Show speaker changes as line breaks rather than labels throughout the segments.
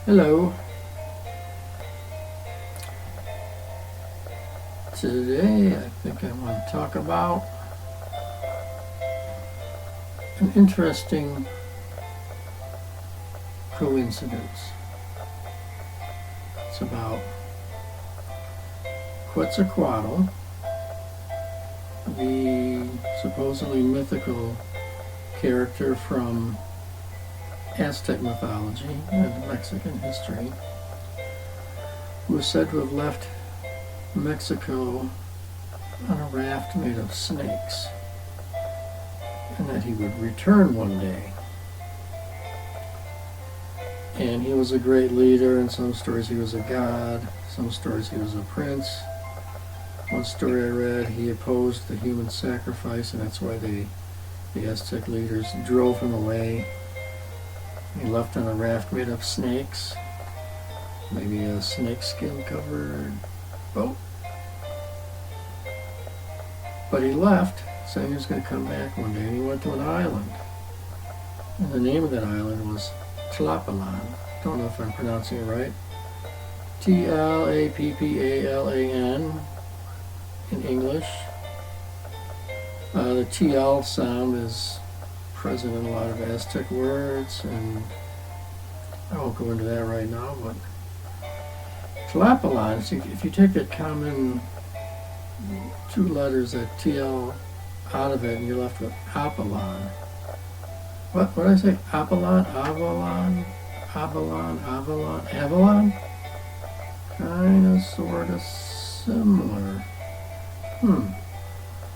Hello. Today I think I want to talk about an interesting coincidence. It's about Quetzalcoatl, the supposedly mythical character from Aztec mythology and Mexican history, who is said to have left Mexico on a raft made of snakes, and that he would return one day. And he was a great leader. In some stories he was a god, some stories he was a prince. One story I read, he opposed the human sacrifice, and that's why the Aztec leaders drove him away. He left on a raft made of snakes, maybe a snakeskin covered boat. But he left saying he was going to come back one day, and he went to an island. And the name of that island was Tlapallan. Don't know if I'm pronouncing it right. Tl-apallan in English. The TL sound is present in a lot of Aztec words, and I won't go into that right now, but Tlapallan, if you take that common two letters, that TL, out of it, and you're left with Avalon. What did I say? Avalon? Avalon? Avalon? Avalon? Avalon? Kinda, sorta, similar.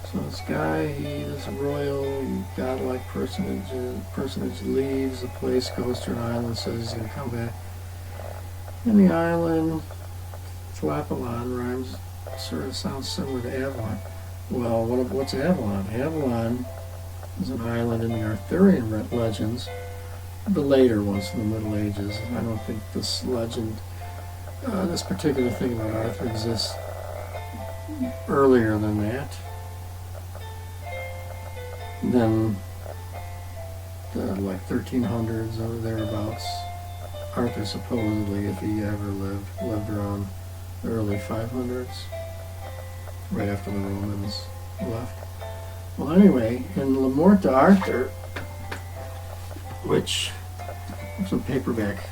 So this guy, this royal, godlike personage leaves the place, goes to an island, says he's going to come back. And the island, Tlapallan, rhymes, sort of sounds similar to Avalon. Well, what's Avalon? Avalon is an island in the Arthurian legends, the later ones from the Middle Ages. I don't think this legend, this particular thing about Arthur exists earlier than that. Then the 1300s or thereabouts. Arthur supposedly, if he ever lived around the early 500s, right after the Romans left. Well, anyway, in La Morte d'Arthur, which some paperback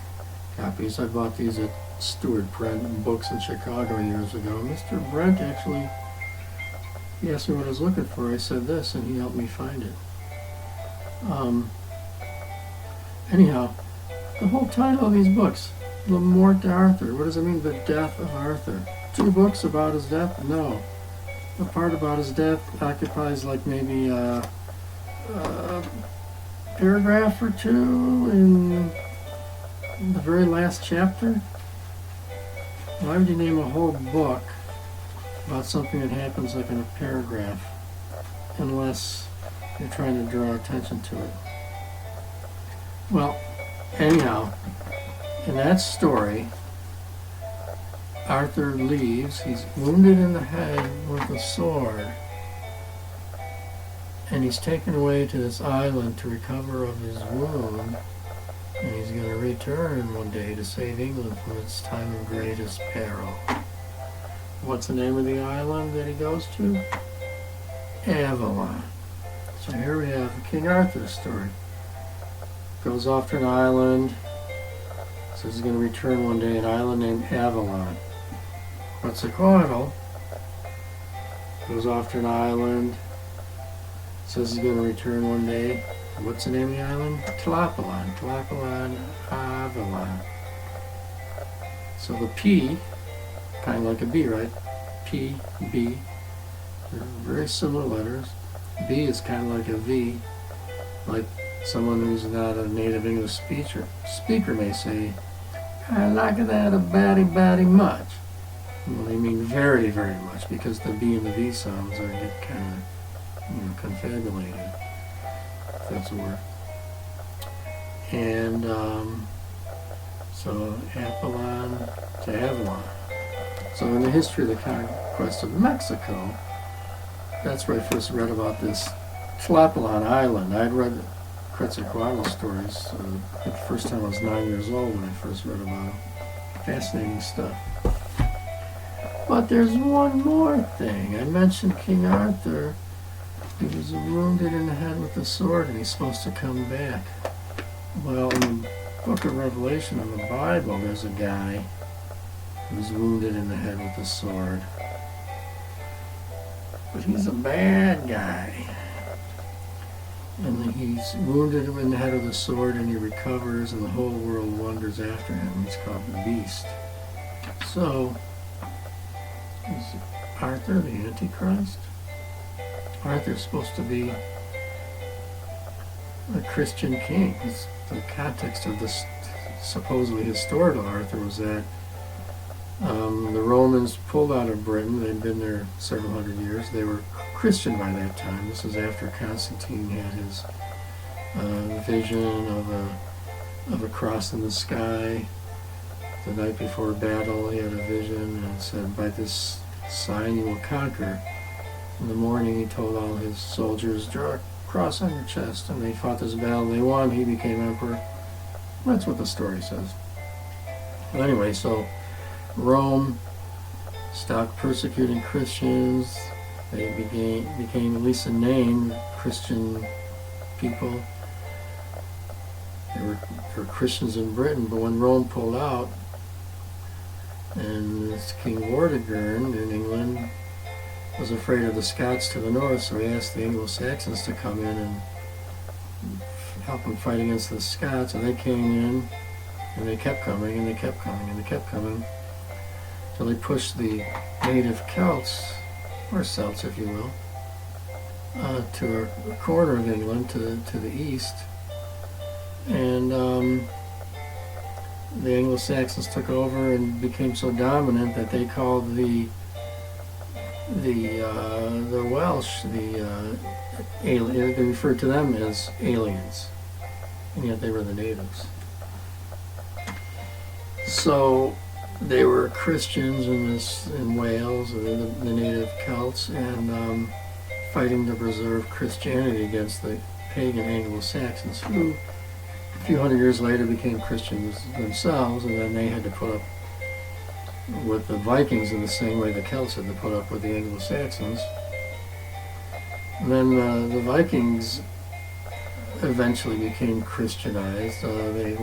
copies, I bought these at Stewart Print Books in Chicago years ago. Mr. Brent actually, he asked me what I was looking for. I said this, and he helped me find it. Anyhow, the whole title of these books, La Morte d'Arthur, what does it mean, the death of Arthur? 2 books about his death? No. The part about his death occupies like maybe a paragraph or 2 in the very last chapter. Why would you name a whole book about something that happens like in a paragraph, unless you're trying to draw attention to it? Well, anyhow, in that story, Arthur leaves. He's wounded in the head with a sword, and he's taken away to this island to recover of his wound, and he's going to return one day to save England from its time of greatest peril. What's the name of the island that he goes to? Avalon. So here we have King Arthur's story. Goes off to an island, says he's going to return one day, an island named Avalon. Quetzalcoatl goes off to an island, says he's going to return one day. What's the name of the island? Tlapallan. Tlapallan, Avalon. So the P, kind of like a B, right? P, B, they're very similar letters. B is kind of like a V, like someone who's not a native English speaker may say, I like that a batty much. Well, they mean very, very much, because the B and the V sounds get kind of, confabulated, if that's a word. And so Avalon to Avalon. So in the history of the conquest of Mexico, that's where I first read about this Tlapallan Island. I'd read Quetzalcoatl stories. The first time I was 9 years old when I first read about them. Fascinating stuff. But there's one more thing. I mentioned King Arthur. He was wounded in the head with a sword and he's supposed to come back. Well, in the book of Revelation in the Bible, there's a guy who's wounded in the head with a sword. But he's a bad guy. And he's wounded in the head with a sword and he recovers and the whole world wanders after him. He's called the Beast. So, is Arthur the Antichrist? Arthur's supposed to be a Christian king. The context of this supposedly historical Arthur was that the Romans pulled out of Britain. They'd been there several hundred years. They were Christian by that time. This was after Constantine had his vision of a cross in the sky. The night before battle, he had a vision and said, "By this sign you will conquer." In the morning, he told all his soldiers, "Draw a cross on your chest." And they fought this battle. They won. He became emperor. That's what the story says. But anyway, so Rome stopped persecuting Christians. They became at least a name, Christian people. There were Christians in Britain, but when Rome pulled out, and this King Vortigern in England was afraid of the Scots to the north, so he asked the Anglo-Saxons to come in and help him fight against the Scots, and they came in, and they kept coming, and they kept coming, and they kept coming, till they pushed the native Celts, or Celts if you will, to a corner of England, to the east, and the Anglo-Saxons took over and became so dominant that they called the Welsh they referred to them as aliens, and yet they were the natives. So they were Christians in Wales, the native Celts, and fighting to preserve Christianity against the pagan Anglo-Saxons, who a few hundred years later became Christians themselves, and then they had to put up with the Vikings in the same way the Celts had to put up with the Anglo-Saxons. And then the Vikings eventually became Christianized. They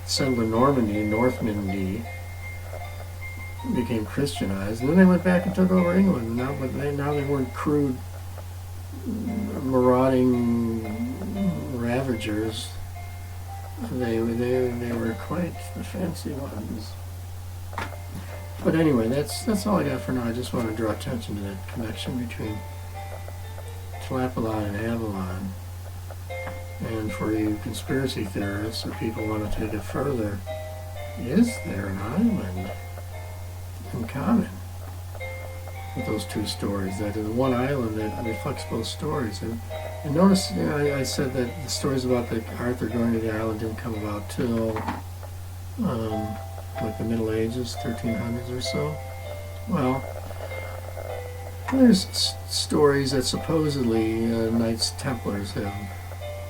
settled in Normandy, Normandy, became Christianized, and then they went back and took over England. Now they weren't crude, marauding ravagers. They were quite the fancy ones. But anyway, that's all I got for now. I just want to draw attention to that connection between Tlapallan and Avalon. And for you conspiracy theorists or people who want to take it further, is there an island in common with those two stories? That is one island that reflects both stories. And notice, I said that the stories about the Arthur going to the island didn't come about till like the Middle Ages, 1300s or so. Well, there's stories that supposedly Knights Templars have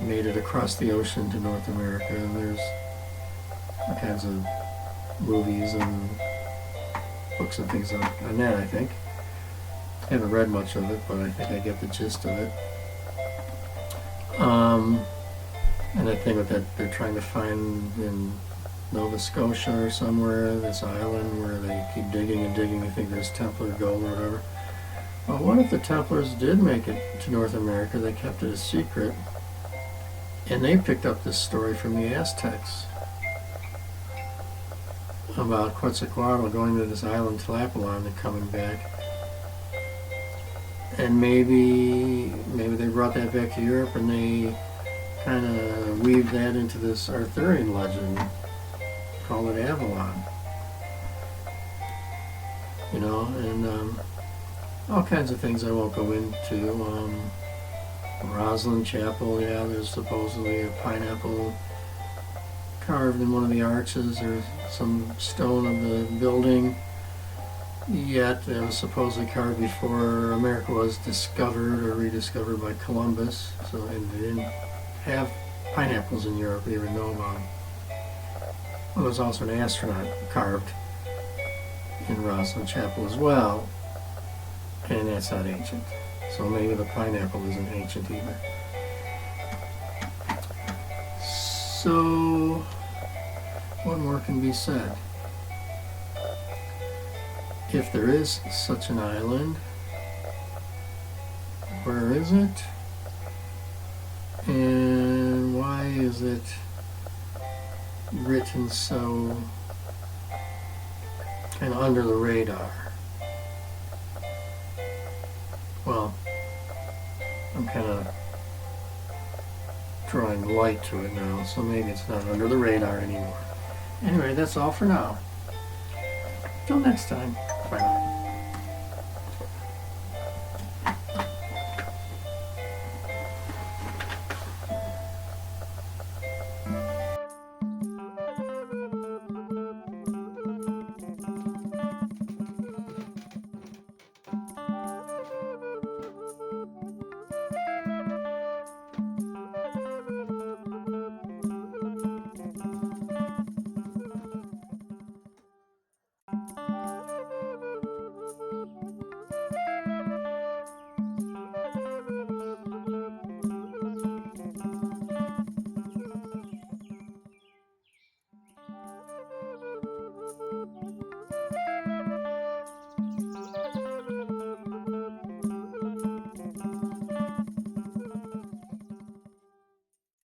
made it across the ocean to North America, and there's all kinds of movies and books and things on that, I think. I haven't read much of it, but I think I get the gist of it. And I think that they're trying to find in Nova Scotia or somewhere, this island where they keep digging and digging. They think there's Templar gold or whatever. Well, what if the Templars did make it to North America? They kept it a secret, and they picked up this story from the Aztecs about Quetzalcoatl going to this island Tlapallan and coming back. And maybe they brought that back to Europe and they kind of weaved that into this Arthurian legend, called it Avalon. And all kinds of things I won't go into. Rosslyn Chapel, there's supposedly a pineapple carved in one of the arches or some stone of the building. Yet it was supposedly carved before America was discovered or rediscovered by Columbus. So they didn't have pineapples in Europe we even know about. Well, there's also an astronaut carved in Rosslyn Chapel as well, and that's not ancient. So maybe the pineapple isn't ancient either. So, what more can be said? If there is such an island, where is it? And why is it written so kind of under the radar? Well, I'm kind of drawing light to it now, so maybe it's not under the radar anymore. Anyway, that's all for now. Till next time. Bye now.